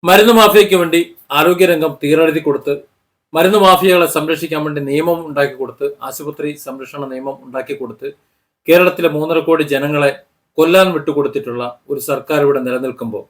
മരുന്ന് മാഫിയയ്ക്ക് വേണ്ടി ആരോഗ്യരംഗം തീറെഴുതി കൊടുത്ത് മരുന്ന് മാഫിയകളെ സംരക്ഷിക്കാൻ വേണ്ടി നിയമം ഉണ്ടാക്കി കൊടുത്ത് ആശുപത്രി സംരക്ഷണ നിയമം ഉണ്ടാക്കി കൊടുത്ത് കേരളത്തിലെ 3.5 കോടി ജനങ്ങളെ കൊല്ലാൻ വിട്ടുകൊടുത്തിട്ടുള്ള ഒരു സർക്കാർ ഇവിടെ നിലനിൽക്കുമ്പോൾ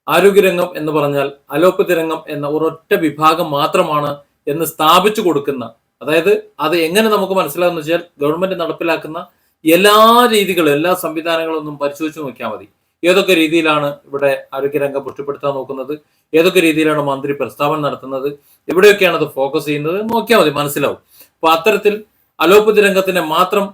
ആരോഗ്യരംഗം എന്ന് പറഞ്ഞാൽ അലോപ്പതി രംഗം എന്ന ഒരൊറ്റ വിഭാഗം മാത്രമാണ് എന്ന് സ്ഥാപിച്ചു കൊടുക്കുന്ന, അതായത് അത് എങ്ങനെ നമുക്ക് മനസ്സിലാകുന്ന വെച്ചാൽ ഗവൺമെന്റ് നടപ്പിലാക്കുന്ന എല്ലാ രീതികളും എല്ലാ സംവിധാനങ്ങളും ഒന്നും പരിശോധിച്ച് നോക്കിയാൽ മതി. ഏതൊക്കെ രീതിയിലാണ് ഇവിടെ ആരോഗ്യരംഗം പുഷ്ടിപ്പെടുത്താൻ നോക്കുന്നത്, ഏതൊക്കെ രീതിയിലാണ് മന്ത്രി പ്രസ്താവന നടത്തുന്നത്, എവിടെയൊക്കെയാണ് അത് ഫോക്കസ് ചെയ്യുന്നത് നോക്കിയാൽ മതി, മനസ്സിലാവും. അപ്പൊ അത്തരത്തിൽ അലോപ്പതി രംഗത്തിനെ മാത്രം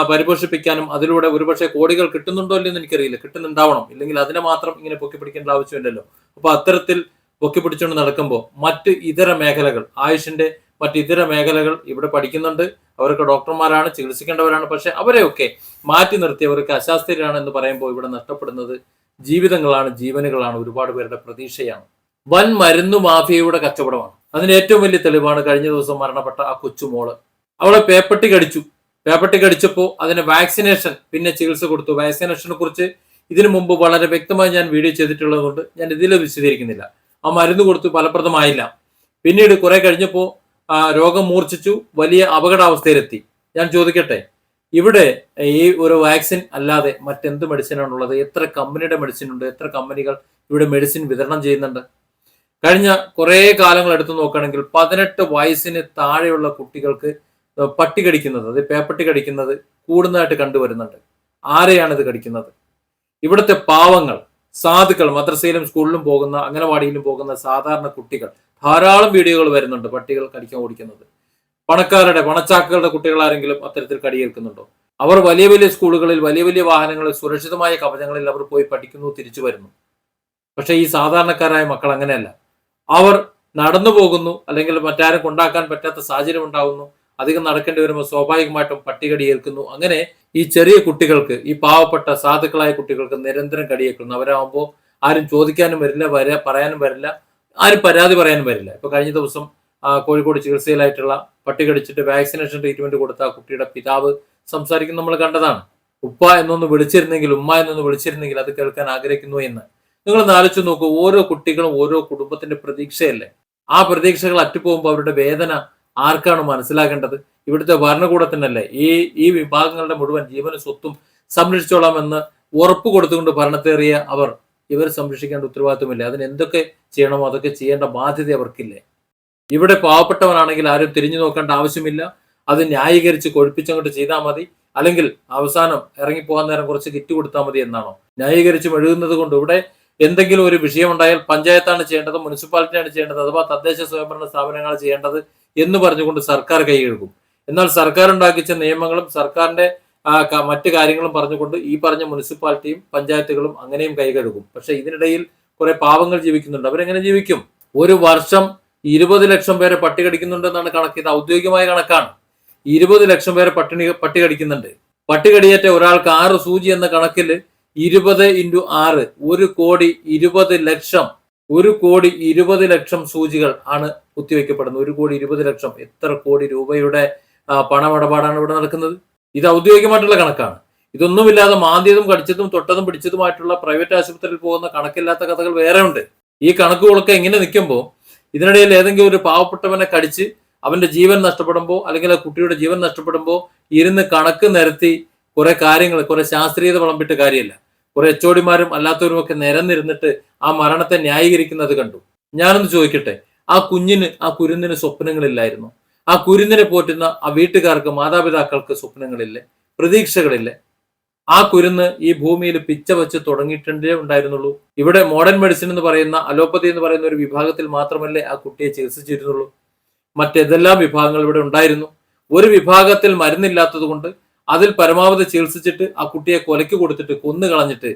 പരിപോഷിപ്പിക്കാനും അതിലൂടെ ഒരുപക്ഷെ കോടികൾ കിട്ടുന്നുണ്ടോ ഇല്ലെന്ന് എനിക്കറിയില്ല, കിട്ടുന്നുണ്ടാവണം, ഇല്ലെങ്കിൽ അതിനെ മാത്രം ഇങ്ങനെ പൊക്കിപ്പിടിക്കേണ്ട ആവശ്യമില്ലല്ലോ. അപ്പൊ അത്തരത്തിൽ പൊക്കിപ്പിടിച്ചുകൊണ്ട് നടക്കുമ്പോൾ മറ്റ് ഇതര മേഖലകൾ, ആയുഷിന്റെ മറ്റ് ഇതര മേഖലകൾ ഇവിടെ പഠിക്കുന്നുണ്ട്, അവരൊക്കെ ഡോക്ടർമാരാണ്, ചികിത്സിക്കേണ്ടവരാണ്. പക്ഷെ അവരെയൊക്കെ മാറ്റി നിർത്തി അവർക്ക് അശാസ്ത്രീയരാണ് എന്ന് പറയുമ്പോൾ ഇവിടെ നഷ്ടപ്പെടുന്നത് ജീവിതങ്ങളാണ്, ജീവനുകളാണ്, ഒരുപാട് പേരുടെ പ്രതീക്ഷയാണ്. വൻ മരുന്നു മാഫിയയുടെ കച്ചവടമാണ്. അതിന് ഏറ്റവും വലിയ തെളിവാണ് കഴിഞ്ഞ ദിവസം മരണപ്പെട്ട ആ കൊച്ചുമോള്. അവളെ പേപ്പട്ടി കടിച്ചപ്പോൾ അതിന് വാക്സിനേഷൻ, പിന്നെ ചികിത്സ കൊടുത്തു. വാക്സിനേഷനെ കുറിച്ച് ഇതിനു മുമ്പ് വളരെ വ്യക്തമായി ഞാൻ വീഡിയോ ചെയ്തിട്ടുള്ളത് കൊണ്ട് ഞാൻ ഇതിൽ വിശദീകരിക്കുന്നില്ല. ആ മരുന്ന് കൊടുത്തു, ഫലപ്രദമായില്ല. പിന്നീട് കുറെ കഴിഞ്ഞപ്പോൾ രോഗം മൂർച്ഛിച്ചു, വലിയ അപകടാവസ്ഥയിലെത്തി. ഞാൻ ചോദിക്കട്ടെ, ഇവിടെ ഈ ഒരു വാക്സിൻ അല്ലാതെ മറ്റെന്ത് മെഡിസിനാണുള്ളത്? എത്ര കമ്പനിയുടെ മെഡിസിൻ ഉണ്ട്? എത്ര കമ്പനികൾ ഇവിടെ മെഡിസിൻ വിതരണം ചെയ്യുന്നുണ്ട്? കഴിഞ്ഞ കുറെ കാലങ്ങൾ എടുത്തു നോക്കുകയാണെങ്കിൽ 18 വയസ്സിന് താഴെയുള്ള കുട്ടികൾക്ക് പട്ടി കടിക്കുന്നത്, അത് പേപ്പട്ടി കടിക്കുന്നത് കൂടുന്നതായിട്ട് കണ്ടുവരുന്നുണ്ട്. ആരെയാണ് ഇത് കടിക്കുന്നത്? ഇവിടുത്തെ പാവങ്ങൾ, സാധുക്കൾ, മദ്രസയിലും സ്കൂളിലും പോകുന്ന, അംഗനവാടിയിലും പോകുന്ന സാധാരണ കുട്ടികൾ, ധാരാളം വീഡിയോകൾ വരുന്നുണ്ട് പട്ടികൾ കടിക്കാൻ ഓടിക്കുന്നത്. പണച്ചാക്കുകളുടെ കുട്ടികൾ ആരെങ്കിലും അത്തരത്തിൽ കടിയേൽക്കുന്നുണ്ടോ? അവർ വലിയ വലിയ സ്കൂളുകളിൽ, വലിയ വലിയ വാഹനങ്ങളിൽ, സുരക്ഷിതമായ കവചങ്ങളിൽ അവർ പോയി പഠിക്കുന്നു, തിരിച്ചു വരുന്നു. പക്ഷെ ഈ സാധാരണക്കാരായ മക്കൾ അങ്ങനെയല്ല. അവർ നടന്നു പോകുന്നു, അല്ലെങ്കിൽ മറ്റാരും കൊണ്ടാക്കാൻ പറ്റാത്ത സാഹചര്യം ഉണ്ടാകുന്നു. അധികം നടക്കേണ്ടി വരുമ്പോൾ സ്വാഭാവികമായിട്ടും പട്ടികടി ഏൽക്കുന്നു. അങ്ങനെ ഈ ചെറിയ കുട്ടികൾക്ക്, ഈ പാവപ്പെട്ട സാധുക്കളായ കുട്ടികൾക്ക് നിരന്തരം കടിയേൽക്കുന്നു. അവരാകുമ്പോൾ ആരും ചോദിക്കാനും വരില്ല, പറയാനും വരില്ല, ആരും പരാതി പറയാനും വരില്ല. ഇപ്പൊ കഴിഞ്ഞ ദിവസം കോഴിക്കോട് ചികിത്സയിലായിട്ടുള്ള പട്ടി കടിച്ചിട്ട് വാക്സിനേഷൻ ട്രീറ്റ്മെന്റ് കൊടുത്ത ആ കുട്ടിയുടെ പിതാവ് സംസാരിക്കുന്നത് നമ്മൾ കണ്ടതാണ്. ഉപ്പ എന്നൊന്ന് വിളിച്ചിരുന്നെങ്കിൽ, ഉമ്മ എന്നൊന്ന് വിളിച്ചിരുന്നെങ്കിൽ അത് കേൾക്കാൻ ആഗ്രഹിക്കുന്നു എന്ന്. നിങ്ങൾ ആലോചിച്ച് നോക്കൂ, ഓരോ കുട്ടികളും ഓരോ കുടുംബത്തിന്റെ പ്രതീക്ഷയല്ലേ? ആ പ്രതീക്ഷകൾ അറ്റുപോകുമ്പോൾ അവരുടെ വേദന ആർക്കാണ് മനസ്സിലാക്കേണ്ടത്? ഇവിടുത്തെ ഭരണകൂടത്തിനല്ലേ ഈ വിഭാഗങ്ങളുടെ മുഴുവൻ ജീവനും സ്വത്തും സംരക്ഷിച്ചോളാമെന്ന് ഉറപ്പ് കൊടുത്തുകൊണ്ട് ഭരണത്തേറിയ ഇവർ സംരക്ഷിക്കേണ്ട ഉത്തരവാദിത്വമില്ലേ? അതിന് എന്തൊക്കെ ചെയ്യണമോ അതൊക്കെ ചെയ്യേണ്ട ബാധ്യത അവർക്കില്ലേ? ഇവിടെ പാവപ്പെട്ടവനാണെങ്കിൽ ആരും തിരിഞ്ഞു നോക്കേണ്ട ആവശ്യമില്ല. അത് ന്യായീകരിച്ച് കൊഴുപ്പിച്ചങ്ങോട്ട് ചെയ്താൽ മതി, അല്ലെങ്കിൽ അവസാനം ഇറങ്ങിപ്പോകാൻ നേരം കുറച്ച് കിറ്റ് കൊടുത്താൽ മതി എന്നാണോ? ന്യായീകരിച്ച് മെഴുകുന്നത് കൊണ്ട് ഇവിടെ എന്തെങ്കിലും ഒരു വിഷയം ഉണ്ടായാൽ പഞ്ചായത്താണ് ചെയ്യേണ്ടത്, മുനിസിപ്പാലിറ്റിയാണ് ചെയ്യേണ്ടത്, അഥവാ തദ്ദേശ സ്വയംഭരണ സ്ഥാപനങ്ങളാണ് ചെയ്യേണ്ടത് എന്ന് പറഞ്ഞുകൊണ്ട് സർക്കാർ കൈകഴുകും. എന്നാൽ സർക്കാർ ഉണ്ടാക്കിച്ച നിയമങ്ങളും സർക്കാരിന്റെ മറ്റു കാര്യങ്ങളും പറഞ്ഞുകൊണ്ട് ഈ പറഞ്ഞ മുനിസിപ്പാലിറ്റിയും പഞ്ചായത്തുകളും അങ്ങനെയും കൈകഴുകും. പക്ഷെ ഇതിനിടയിൽ കുറെ പാവങ്ങൾ ജീവിക്കുന്നുണ്ട്. അവരെങ്ങനെ ജീവിക്കും? ഒരു വർഷം 20 ലക്ഷം പേരെ പട്ടി കടിക്കുന്നുണ്ടെന്നാണ് കണക്ക്. ഇത് ഔദ്യോഗികമായ കണക്കാണ്. 20 ലക്ഷം പേരെ പട്ടി കടിക്കുന്നുണ്ട്. പട്ടി കടിയേറ്റ ഒരാൾക്ക് 6 സൂചി എന്ന കണക്കിൽ 20 × 6 1 കോടി 20 ലക്ഷം സൂചികൾ ആണ് കുത്തിവെക്കപ്പെടുന്നത്. 1,20,00,000. എത്ര കോടി രൂപയുടെ പണമിടപാടാണ് ഇവിടെ നടക്കുന്നത്? ഇത് ഔദ്യോഗികമായിട്ടുള്ള കണക്കാണ്. ഇതൊന്നുമില്ലാതെ മാന്തിയതും കടിച്ചതും തൊട്ടതും പിടിച്ചതുമായിട്ടുള്ള പ്രൈവറ്റ് ആശുപത്രിയിൽ പോകുന്ന കണക്കില്ലാത്ത കഥകൾ വേറെ ഉണ്ട്. ഈ കണക്കുകളൊക്കെ ഇങ്ങനെ നിൽക്കുമ്പോൾ ഇതിനിടയിൽ ഏതെങ്കിലും ഒരു പാവപ്പെട്ടവനെ കടിച്ച് അവന്റെ ജീവൻ നഷ്ടപ്പെടുമ്പോൾ, അല്ലെങ്കിൽ ആ കുട്ടിയുടെ ജീവൻ നഷ്ടപ്പെടുമ്പോൾ ഇരുന്ന് കണക്ക് നിരത്തി കുറെ കാര്യങ്ങൾ, കുറെ ശാസ്ത്രീയത വിളമ്പിട്ട് കാര്യമില്ല. കുറെ എച്ചോടിമാരും അല്ലാത്തവരും ഒക്കെ നിരന്നിരുന്നിട്ട് ആ മരണത്തെ ന്യായീകരിക്കുന്നത് കണ്ടു. ഞാനൊന്ന് ചോദിക്കട്ടെ, ആ കുരുന്നിന് സ്വപ്നങ്ങളില്ലായിരുന്നു? ആ കുരുന്നിനെ പോറ്റുന്ന ആ വീട്ടുകാർക്ക്, മാതാപിതാക്കൾക്ക് സ്വപ്നങ്ങളില്ലേ? പ്രതീക്ഷകളില്ലേ? ആ കുരുന്ന് ഈ ഭൂമിയിൽ പിച്ച വെച്ച് തുടങ്ങിയിട്ടേ ഉണ്ടായിരുന്നുള്ളൂ. ഇവിടെ മോഡേൺ മെഡിസിൻ എന്ന് പറയുന്ന, അലോപ്പതി എന്ന് പറയുന്ന ഒരു വിഭാഗത്തിൽ മാത്രമല്ലേ ആ കുട്ടിയെ ചികിത്സിച്ചിരുന്നുള്ളൂ. മറ്റേതെല്ലാം വിഭാഗങ്ങൾ ഇവിടെ ഉണ്ടായിരുന്നു. ഒരു വിഭാഗത്തിൽ മരുന്നില്ലാത്തത് കൊണ്ട് അതിൽ പരമാവധി ചികിത്സിച്ചിട്ട് ആ കുട്ടിയെ കൊലയ്ക്ക് കൊടുത്തിട്ട് കൊന്നു കളഞ്ഞിട്ട്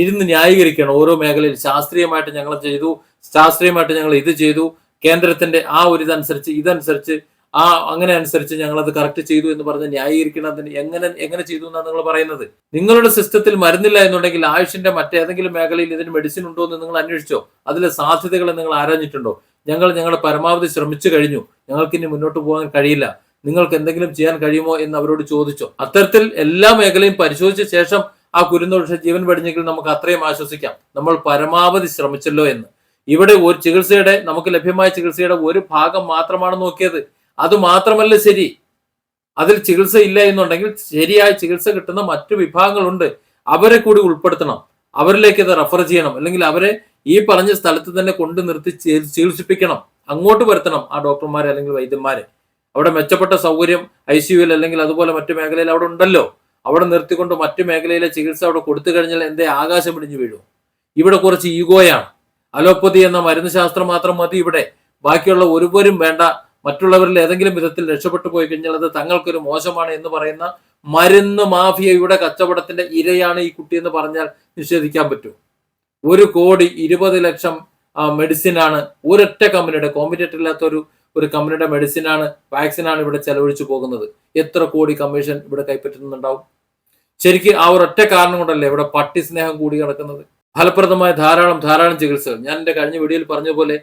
ഇരുന്ന് ന്യായീകരിക്കണം ഓരോ മേഖലയിൽ. ശാസ്ത്രീയമായിട്ട് ഞങ്ങൾ ചെയ്തു, ശാസ്ത്രീയമായിട്ട് ഞങ്ങൾ ഇത് ചെയ്തു, കേന്ദ്രത്തിന്റെ ആ ഒരു ഇതനുസരിച്ച് അങ്ങനെ അനുസരിച്ച് ഞങ്ങളത് കറക്റ്റ് ചെയ്തു എന്ന് പറഞ്ഞ് ന്യായീകരിക്കണതിന് എങ്ങനെ ചെയ്തു എന്നാണ് നിങ്ങൾ പറയുന്നത്? നിങ്ങളുടെ സിസ്റ്റത്തിൽ മരുന്നില്ല എന്നുണ്ടെങ്കിൽ ആയുഷിന്റെ മറ്റേതെങ്കിലും മേഖലയിൽ ഇതിന് മെഡിസിൻ ഉണ്ടോ എന്ന് നിങ്ങൾ അന്വേഷിച്ചോ? അതിലെ സാധ്യതകളെ നിങ്ങൾ ആരാഞ്ഞിട്ടുണ്ടോ? ഞങ്ങളുടെ പരമാവധി ശ്രമിച്ചു കഴിഞ്ഞു, ഞങ്ങൾക്ക് ഇനി മുന്നോട്ട് പോകാൻ കഴിയില്ല, നിങ്ങൾക്ക് എന്തെങ്കിലും ചെയ്യാൻ കഴിയുമോ എന്ന് അവരോട് ചോദിച്ചോ? അത്തരത്തിൽ എല്ലാ മേഖലയും പരിശോധിച്ച ശേഷം ആ കുരുന്നൊഴിച്ച ജീവൻ വെടിഞ്ഞെങ്കിൽ നമുക്ക് അത്രയും ആശ്വസിക്കാം, നമ്മൾ പരമാവധി ശ്രമിച്ചല്ലോ എന്ന്. ഇവിടെ ഒരു ചികിത്സയുടെ നമുക്ക് ലഭ്യമായ ചികിത്സയുടെ ഒരു ഭാഗം മാത്രമാണ് നോക്കിയത്. അത് മാത്രമല്ല ശരി, അതിൽ ചികിത്സ ഇല്ല എന്നുണ്ടെങ്കിൽ ശരിയായ ചികിത്സ കിട്ടുന്ന മറ്റു വിഭാഗങ്ങളുണ്ട്, അവരെ കൂടി ഉൾപ്പെടുത്തണം, അവരിലേക്ക് ഇത് റെഫർ ചെയ്യണം, അല്ലെങ്കിൽ അവരെ ഈ പറഞ്ഞ സ്ഥലത്ത് തന്നെ കൊണ്ട് നിർത്തി ചികിത്സിപ്പിക്കണം, അങ്ങോട്ട് വരുത്തണം ആ ഡോക്ടർമാരെ അല്ലെങ്കിൽ വൈദ്യന്മാരെ. അവിടെ മെച്ചപ്പെട്ട സൗകര്യം ICUവിൽ അല്ലെങ്കിൽ അതുപോലെ മറ്റു മേഖലയിൽ അവിടെ ഉണ്ടല്ലോ. അവിടെ നിർത്തിക്കൊണ്ട് മറ്റു മേഖലയിലെ ചികിത്സ അവിടെ കൊടുത്തു കഴിഞ്ഞാൽ എന്തേ ആകാശം പിടിഞ്ഞു വീഴും? ഇവിടെ കുറച്ച് ഈഗോയാണ്. അലോപ്പതി എന്ന മരുന്ന് ശാസ്ത്രം മാത്രം മതി ഇവിടെ, ബാക്കിയുള്ള ഒരുവരും വേണ്ട. മറ്റുള്ളവരിൽ ഏതെങ്കിലും വിധത്തിൽ രക്ഷപ്പെട്ടു പോയി കഴിഞ്ഞാൽ അത് തങ്ങൾക്കൊരു മോശമാണ് എന്ന് പറയുന്ന മരുന്ന് മാഫിയയുടെ കച്ചവടത്തിന്റെ ഇരയാണ് ഈ കുട്ടി എന്ന് പറഞ്ഞാൽ നിഷേധിക്കാൻ പറ്റും. 1,20,00,000 മെഡിസിനാണ് ഒരൊറ്റ കമ്പനിയുടെ, കോമ്പറ്റേറ്റർ ഇല്ലാത്ത ഒരു കമ്പനിയുടെ മെഡിസിനാണ്, വാക്സിനാണ് ഇവിടെ ചെലവഴിച്ചു പോകുന്നത്. എത്ര കോടി കമ്മീഷൻ ഇവിടെ കൈപ്പറ്റുന്നുണ്ടാവും? ശരിക്കും ആ ഒരൊറ്റ കാരണം കൊണ്ടല്ലേ ഇവിടെ പട്ടി സ്നേഹം കൂടി കിടക്കുന്നത്. ഫലപ്രദമായ ധാരാളം ചികിത്സകൾ ഞാൻ എൻ്റെ കഴിഞ്ഞ വീഡിയോയിൽ പറഞ്ഞ പോലെ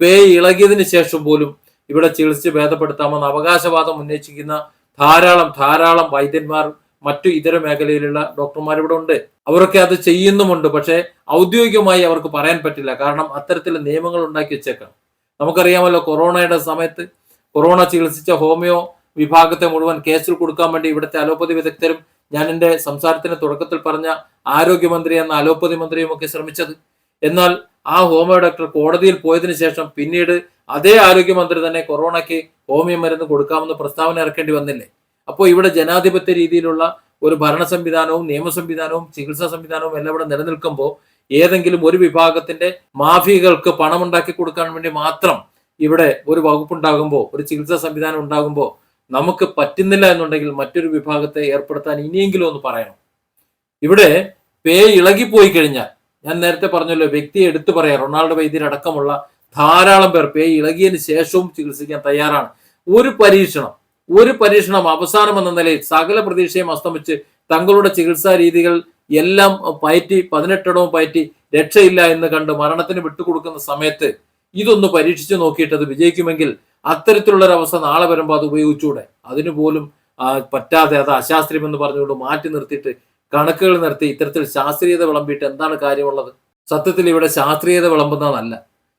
പേ ഇളകിയതിനു ശേഷം പോലും ഇവിടെ ചികിത്സിച്ച് ഭേദപ്പെടുത്താമെന്ന് അവകാശവാദം ഉന്നയിച്ചിരിക്കുന്ന ധാരാളം വൈദ്യന്മാർ, മറ്റു ഇതര മേഖലയിലുള്ള ഡോക്ടർമാർ ഇവിടെ ഉണ്ട്. അവരൊക്കെ അത് ചെയ്യുന്നുമുണ്ട്. പക്ഷേ ഔദ്യോഗികമായി അവർക്ക് പറയാൻ പറ്റില്ല. കാരണം അത്തരത്തിലുള്ള നിയമങ്ങൾ ഉണ്ടാക്കി വെച്ചേക്കാം. നമുക്കറിയാമല്ലോ, കൊറോണയുടെ സമയത്ത് കൊറോണ ചികിത്സിച്ച ഹോമിയോ വിഭാഗത്തെ മുഴുവൻ കേസിൽ കൊടുക്കാൻ വേണ്ടി ഇവിടുത്തെ അലോപ്പതി വിദഗ്ധരും ഞാൻ എൻ്റെ സംസാരത്തിന് തുടക്കത്തിൽ പറഞ്ഞ ആരോഗ്യമന്ത്രി എന്ന അലോപ്പതി മന്ത്രിയും ഒക്കെ ശ്രമിച്ചത്. എന്നാൽ ആ ഹോമിയോ ഡോക്ടർ കോടതിയിൽ പോയതിനു ശേഷം പിന്നീട് അതേ ആരോഗ്യമന്ത്രി തന്നെ കൊറോണയ്ക്ക് ഹോമിയോ മരുന്ന് കൊടുക്കാമെന്ന് പ്രസ്താവന ഇറക്കേണ്ടി വന്നില്ലേ? അപ്പോൾ ഇവിടെ ജനാധിപത്യ രീതിയിലുള്ള ഒരു ഭരണ സംവിധാനവും നിയമ സംവിധാനവും ചികിത്സാ സംവിധാനവും എല്ലാം ഇവിടെ നിലനിൽക്കുമ്പോൾ ഏതെങ്കിലും ഒരു വിഭാഗത്തിന്റെ മാഫിയകൾക്ക് പണമുണ്ടാക്കി കൊടുക്കാൻ വേണ്ടി മാത്രം ഇവിടെ ഒരു വകുപ്പുണ്ടാകുമ്പോൾ, ഒരു ചികിത്സാ സംവിധാനം ഉണ്ടാകുമ്പോൾ നമുക്ക് പറ്റുന്നില്ല എന്നുണ്ടെങ്കിൽ മറ്റൊരു വിഭാഗത്തെ ഏർപ്പെടുത്താൻ ഇനിയെങ്കിലും ഒന്ന് പറയണം. ഇവിടെ പേ ഇളകിപ്പോയി കഴിഞ്ഞാൽ, ഞാൻ നേരത്തെ പറഞ്ഞല്ലോ, വ്യക്തിയെ എടുത്തു പറയാം, റൊണാൾഡോ വൈദ്യരടക്കമുള്ള ധാരാളം പേർ പേ ഇളകിയതിന് ശേഷവും ചികിത്സിക്കാൻ തയ്യാറാണ്. ഒരു പരീക്ഷണം അവസാനം എന്ന നിലയിൽ സകല പ്രതീക്ഷയും അസ്തമിച്ച് തങ്ങളുടെ ചികിത്സാ രീതികൾ എല്ലാം പയറ്റി 18 പയറ്റി രക്ഷയില്ല എന്ന് കണ്ട് മരണത്തിന് വിട്ടുകൊടുക്കുന്ന സമയത്ത് ഇതൊന്ന് പരീക്ഷിച്ചു നോക്കിയിട്ട് അത് വിജയിക്കുമെങ്കിൽ അത്തരത്തിലുള്ളൊരവസ്ഥ നാളെ വരുമ്പോൾ അത് ഉപയോഗിച്ചൂടെ? അതിനുപോലും പറ്റാതെ അത് അശാസ്ത്രീയം എന്ന് പറഞ്ഞുകൊണ്ട് മാറ്റി നിർത്തിയിട്ട് കണക്കുകൾ നിർത്തി ഇത്തരത്തിൽ ശാസ്ത്രീയത വിളമ്പിയിട്ട് എന്താണ് കാര്യമുള്ളത്? സത്യത്തിൽ ഇവിടെ ശാസ്ത്രീയത വിളമ്പുന്നതല്ല,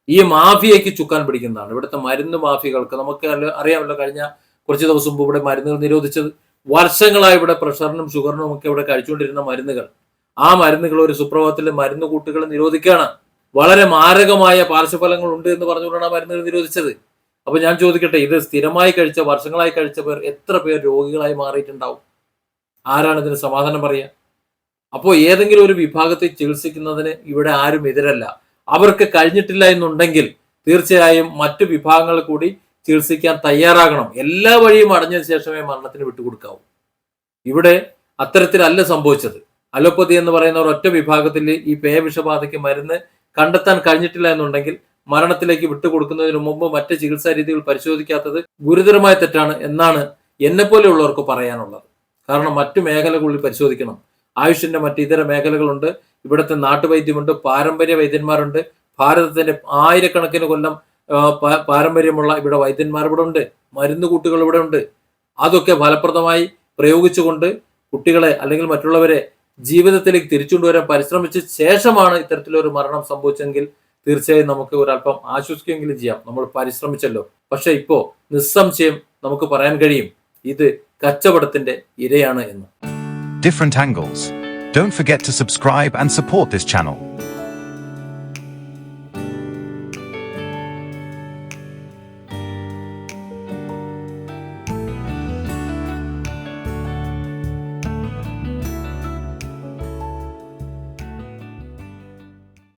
ഈ മാഫിയയ്ക്ക് ചുക്കാൻ പിടിക്കുന്നതാണ്. ഇവിടുത്തെ മരുന്ന് മാഫിയകൾക്ക് നമുക്ക് അറിയാമല്ലോ, കഴിഞ്ഞ കുറച്ച് ദിവസം മുമ്പ് ഇവിടെ മരുന്നുകൾ നിരോധിച്ചത്. വർഷങ്ങളായി ഇവിടെ പ്രഷറിനും ഷുഗറിനും ഒക്കെ ഇവിടെ കഴിച്ചുകൊണ്ടിരുന്ന മരുന്നുകൾ, ആ മരുന്നുകൾ ഒരു സുപ്രഭാതത്തിൽ മരുന്ന് കൂട്ടുകൾ നിരോധിക്കുകയാണ്. വളരെ മാരകമായ പാർശ്വഫലങ്ങൾ ഉണ്ട് എന്ന് പറഞ്ഞുകൊണ്ടാണ് ആ മരുന്നുകൾ നിരോധിച്ചത്. അപ്പൊ ഞാൻ ചോദിക്കട്ടെ, ഇത് സ്ഥിരമായി കഴിച്ച, വർഷങ്ങളായി കഴിച്ച പേർ എത്ര പേർ രോഗികളായി മാറിയിട്ടുണ്ടാവും? ആരാണ് ഇതിന് സമാധാനം പറയുക? അപ്പോൾ ഏതെങ്കിലും ഒരു വിഭാഗത്തെ ചികിത്സിക്കുന്നതിന് ഇവിടെ ആരും എതിരല്ല. അവർക്ക് കഴിഞ്ഞിട്ടില്ല എന്നുണ്ടെങ്കിൽ തീർച്ചയായും മറ്റു വിഭാഗങ്ങൾ കൂടി ചികിത്സിക്കാൻ തയ്യാറാകണം. എല്ലാ വഴിയും അടഞ്ഞതിന് ശേഷമേ മരണത്തിന് വിട്ടുകൊടുക്കാവൂ. ഇവിടെ അത്തരത്തിലല്ല സംഭവിച്ചത്. അലോപ്പതി എന്ന് പറയുന്ന ഒരൊറ്റ വിഭാഗത്തിൽ ഈ പേ വിഷബാധയ്ക്ക് മരുന്ന് കണ്ടെത്താൻ കഴിഞ്ഞിട്ടില്ല എന്നുണ്ടെങ്കിൽ മരണത്തിലേക്ക് വിട്ടുകൊടുക്കുന്നതിന് മുമ്പ് മറ്റ് ചികിത്സാ രീതികൾ പരിശോധിക്കാത്തത് ഗുരുതരമായ തെറ്റാണ് എന്നാണ് എന്നെപ്പോലെയുള്ളവർക്ക് പറയാനുള്ളത്. കാരണം മറ്റു മേഖലകളിൽ പരിശോധിക്കണം. ആയുഷിന്റെ മറ്റ് ഇതര മേഖലകളുണ്ട്, ഇവിടുത്തെ നാട്ടുവൈദ്യമുണ്ട്, പാരമ്പര്യ വൈദ്യന്മാരുണ്ട്. ഭാരതത്തിന്റെ ആയിരക്കണക്കിന് കൊല്ലം പാരമ്പര്യമുള്ള ഇവിടെ വൈദ്യന്മാർ ഇവിടെ ഉണ്ട്, മരുന്ന് കൂട്ടുകൾ ഇവിടെ ഉണ്ട്. അതൊക്കെ ഫലപ്രദമായി പ്രയോഗിച്ചുകൊണ്ട് കുട്ടികളെ അല്ലെങ്കിൽ മറ്റുള്ളവരെ ജീവിതത്തിലേക്ക് തിരിച്ചുകൊണ്ടുവരാൻ പരിശ്രമിച്ച ശേഷമാണ് ഇത്തരത്തിലൊരു മരണം സംഭവിച്ചെങ്കിൽ തീർച്ചയായും നമുക്ക് ഒരല്പം ആശ്വസിക്കുകയെങ്കിലും ചെയ്യാം. നമ്മൾ പരിശ്രമിച്ചല്ലോ. പക്ഷെ ഇപ്പോ നിസ്സംശയം നമുക്ക് പറയാൻ കഴിയും, ഇത് കച്ചവടത്തിന്റെ ഇരയാണ് എന്ന്. Different angles. Don't forget to subscribe and support this channel.